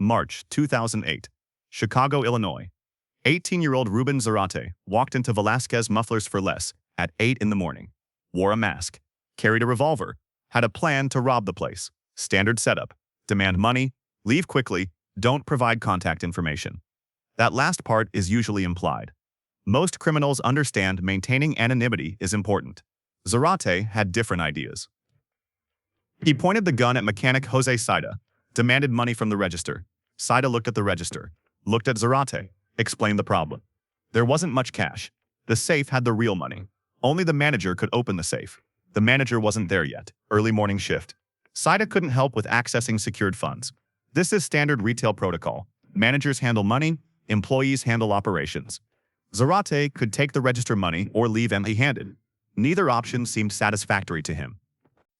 March 2008. Chicago, Illinois. 18-year-old Ruben Zarate walked into Velasquez Mufflers for Less at 8 in the morning. Wore a mask. Carried a revolver. Had a plan to rob the place. Standard setup. Demand money. Leave quickly. Don't provide contact information. That last part is usually implied. Most criminals understand maintaining anonymity is important. Zarate had different ideas. He pointed the gun at mechanic Jose Sida, demanded money from the register. Sida looked at the register, looked at Zarate, explained the problem. There wasn't much cash. The safe had the real money. Only the manager could open the safe. The manager wasn't there yet, early morning shift. Sida couldn't help with accessing secured funds. This is standard retail protocol. Managers handle money, employees handle operations. Zarate could take the register money or leave empty-handed. Neither option seemed satisfactory to him.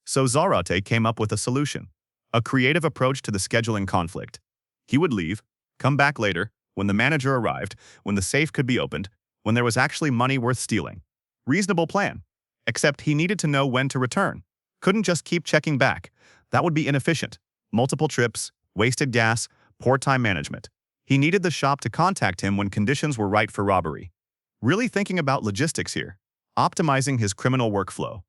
So Zarate came up with a solution, a creative approach to the scheduling conflict. He would leave, come back later, when the manager arrived, when the safe could be opened, when there was actually money worth stealing. Reasonable plan. Except he needed to know when to return. Couldn't just keep checking back. That would be inefficient. Multiple trips, wasted gas, poor time management. He needed the shop to contact him when conditions were right for robbery. Really thinking about logistics here. Optimizing his criminal workflow.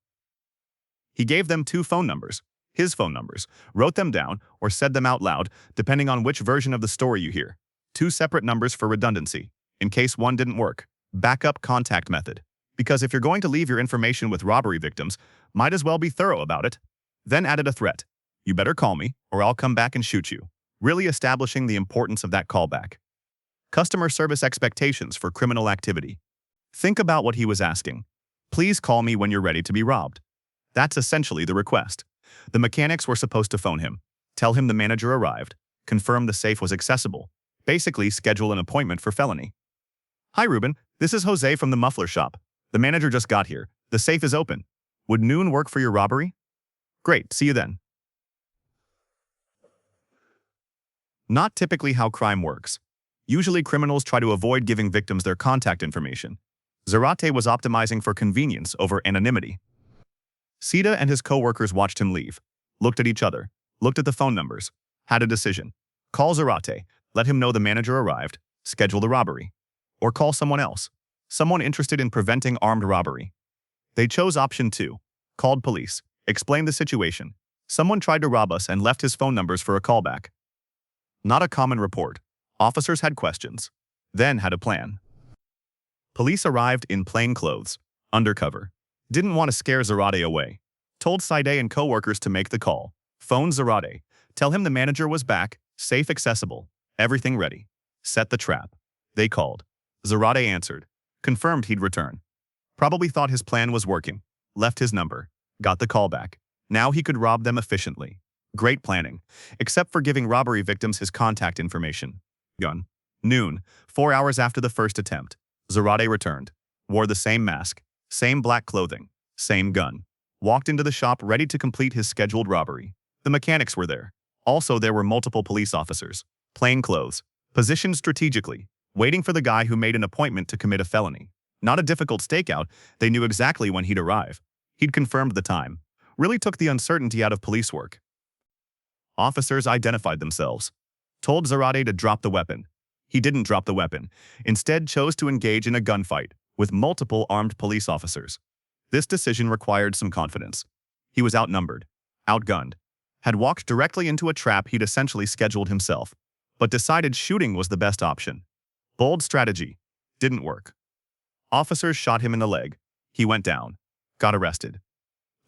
He gave them 2 phone numbers, his phone numbers, wrote them down or said them out loud, depending on which version of the story you hear. 2 separate numbers for redundancy, in case one didn't work. Backup contact method. Because if you're going to leave your information with robbery victims, might as well be thorough about it. Then added a threat. You better call me, or I'll come back and shoot you. Really establishing the importance of that callback. Customer service expectations for criminal activity. Think about what he was asking. Please call me when you're ready to be robbed. That's essentially the request. The mechanics were supposed to phone him, tell him the manager arrived, confirm the safe was accessible, basically schedule an appointment for felony. Hi Ruben, this is Jose from the muffler shop. The manager just got here. The safe is open. Would noon work for your robbery? Great, see you then. Not typically how crime works. Usually criminals try to avoid giving victims their contact information. Zarate was optimizing for convenience over anonymity. Sida and his co-workers watched him leave, looked at each other, looked at the phone numbers, had a decision. Call Zarate, let him know the manager arrived, schedule the robbery. Or call someone else, someone interested in preventing armed robbery. They chose option 2, called police, explained the situation. Someone tried to rob us and left his phone numbers for a callback. Not a common report. Officers had questions, then had a plan. Police arrived in plain clothes, undercover. Didn't want to scare Zarate away. Told Side and co-workers to make the call. Phoned Zarate. Tell him the manager was back, safe accessible, everything ready. Set the trap. They called. Zarate answered. Confirmed he'd return. Probably thought his plan was working. Left his number. Got the call back. Now he could rob them efficiently. Great planning. Except for giving robbery victims his contact information. Gun. Noon, 4 hours after the first attempt. Zarate returned. Wore the same mask. Same black clothing. Same gun. Walked into the shop ready to complete his scheduled robbery. The mechanics were there. Also, there were multiple police officers. Plain clothes. Positioned strategically. Waiting for the guy who made an appointment to commit a felony. Not a difficult stakeout, they knew exactly when he'd arrive. He'd confirmed the time. Really took the uncertainty out of police work. Officers identified themselves. Told Zarate to drop the weapon. He didn't drop the weapon. Instead chose to engage in a gunfight with multiple armed police officers. This decision required some confidence. He was outnumbered, outgunned, had walked directly into a trap he'd essentially scheduled himself, but decided shooting was the best option. Bold strategy. Didn't work. Officers shot him in the leg. He went down. Got arrested.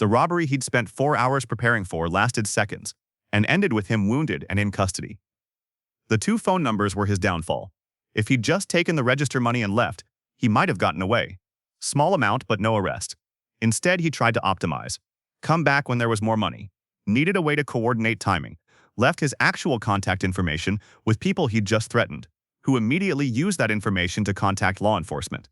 The robbery he'd spent 4 hours preparing for lasted seconds and ended with him wounded and in custody. The 2 phone numbers were his downfall. If he'd just taken the register money and left, he might have gotten away. Small amount but no arrest. Instead, he tried to optimize. Come back when there was more money. Needed a way to coordinate timing. Left his actual contact information with people he'd just threatened, who immediately used that information to contact law enforcement.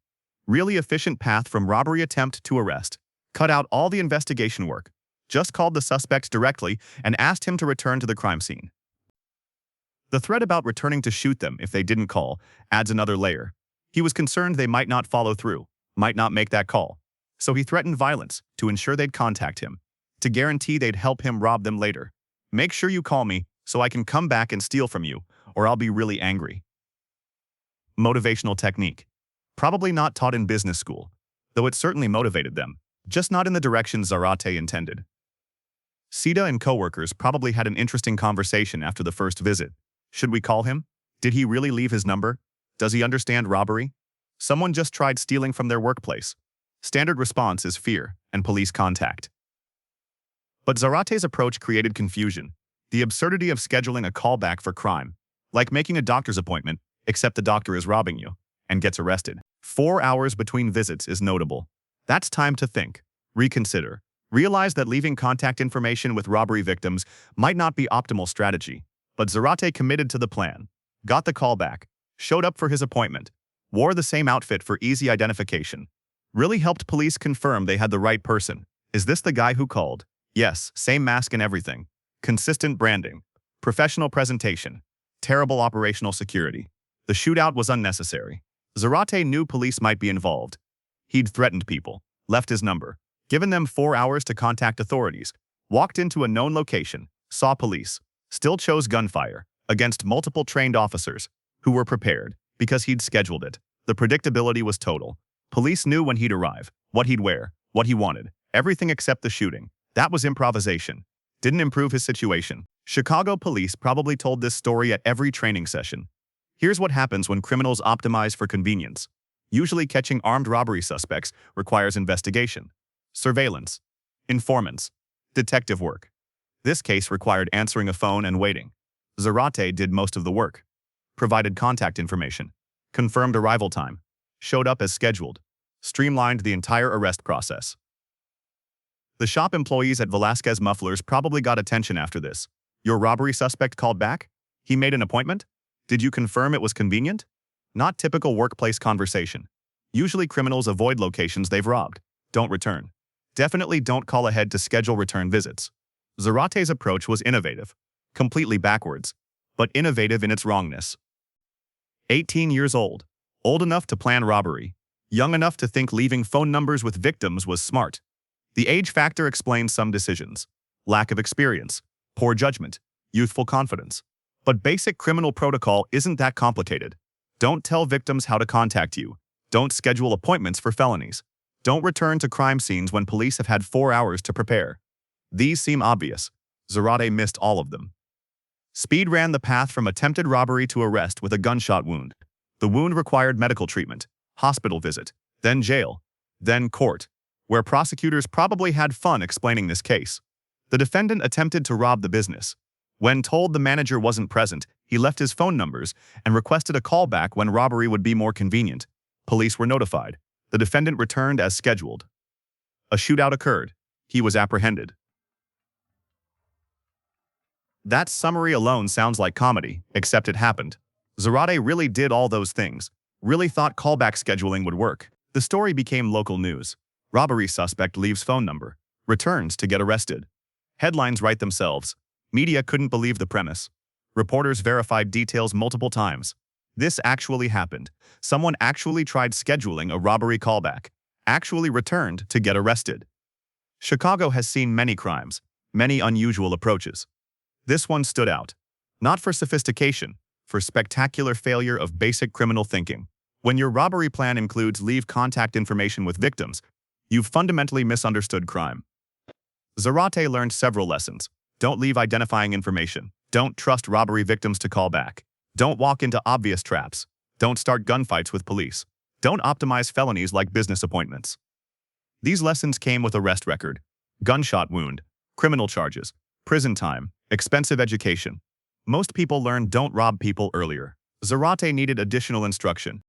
Really efficient path from robbery attempt to arrest. Cut out all the investigation work. Just called the suspect directly and asked him to return to the crime scene. The threat about returning to shoot them if they didn't call adds another layer. He was concerned they might not follow through, might not make that call. So he threatened violence to ensure they'd contact him, to guarantee they'd help him rob them later. Make sure you call me so I can come back and steal from you, or I'll be really angry. Motivational technique. Probably not taught in business school, though it certainly motivated them, just not in the direction Zarate intended. Sida and coworkers probably had an interesting conversation after the first visit. Should we call him? Did he really leave his number? Does he understand robbery? Someone just tried stealing from their workplace. Standard response is fear and police contact. But Zarate's approach created confusion. The absurdity of scheduling a callback for crime, like making a doctor's appointment, except the doctor is robbing you, and gets arrested. 4 hours between visits is notable. That's time to think, reconsider, realize that leaving contact information with robbery victims might not be optimal strategy. But Zarate committed to the plan, got the callback, showed up for his appointment, wore the same outfit for easy identification, really helped police confirm they had the right person. Is this the guy who called? Yes, same mask and everything. Consistent branding, professional presentation, terrible operational security. The shootout was unnecessary. Zarate knew police might be involved. He'd threatened people, left his number, given them 4 hours to contact authorities, walked into a known location, saw police, still chose gunfire against multiple trained officers who were prepared because he'd scheduled it. The predictability was total. Police knew when he'd arrive, what he'd wear, what he wanted, everything except the shooting. That was improvisation. Didn't improve his situation. Chicago police probably told this story at every training session. Here's what happens when criminals optimize for convenience. Usually catching armed robbery suspects requires investigation, surveillance, informants, detective work. This case required answering a phone and waiting. Zarate did most of the work, provided contact information, confirmed arrival time, showed up as scheduled, streamlined the entire arrest process. The shop employees at Velasquez Mufflers probably got attention after this. Your robbery suspect called back? He made an appointment? Did you confirm it was convenient? Not typical workplace conversation. Usually criminals avoid locations they've robbed. Don't return. Definitely don't call ahead to schedule return visits. Zarate's approach was innovative, completely backwards, but innovative in its wrongness. 18 years old enough to plan robbery, young enough to think leaving phone numbers with victims was smart. The age factor explains some decisions. Lack of experience, poor judgment, youthful confidence. But basic criminal protocol isn't that complicated. Don't tell victims how to contact you. Don't schedule appointments for felonies. Don't return to crime scenes when police have had 4 hours to prepare. These seem obvious. Zarate missed all of them. Speed ran the path from attempted robbery to arrest with a gunshot wound. The wound required medical treatment, hospital visit, then jail, then court, where prosecutors probably had fun explaining this case. The defendant attempted to rob the business. When told the manager wasn't present, he left his phone numbers and requested a callback when robbery would be more convenient. Police were notified. The defendant returned as scheduled. A shootout occurred. He was apprehended. That summary alone sounds like comedy, except it happened. Zarate really did all those things, really thought callback scheduling would work. The story became local news. Robbery suspect leaves phone number, returns to get arrested. Headlines write themselves. Media couldn't believe the premise. Reporters verified details multiple times. This actually happened. Someone actually tried scheduling a robbery callback, actually returned to get arrested. Chicago has seen many crimes, many unusual approaches. This one stood out. Not for sophistication, for spectacular failure of basic criminal thinking. When your robbery plan includes leave contact information with victims, you've fundamentally misunderstood crime. Zarate learned several lessons. Don't leave identifying information. Don't trust robbery victims to call back. Don't walk into obvious traps. Don't start gunfights with police. Don't optimize felonies like business appointments. These lessons came with arrest record, gunshot wound, criminal charges, prison time, expensive education. Most people learn don't rob people earlier. Zarate needed additional instruction.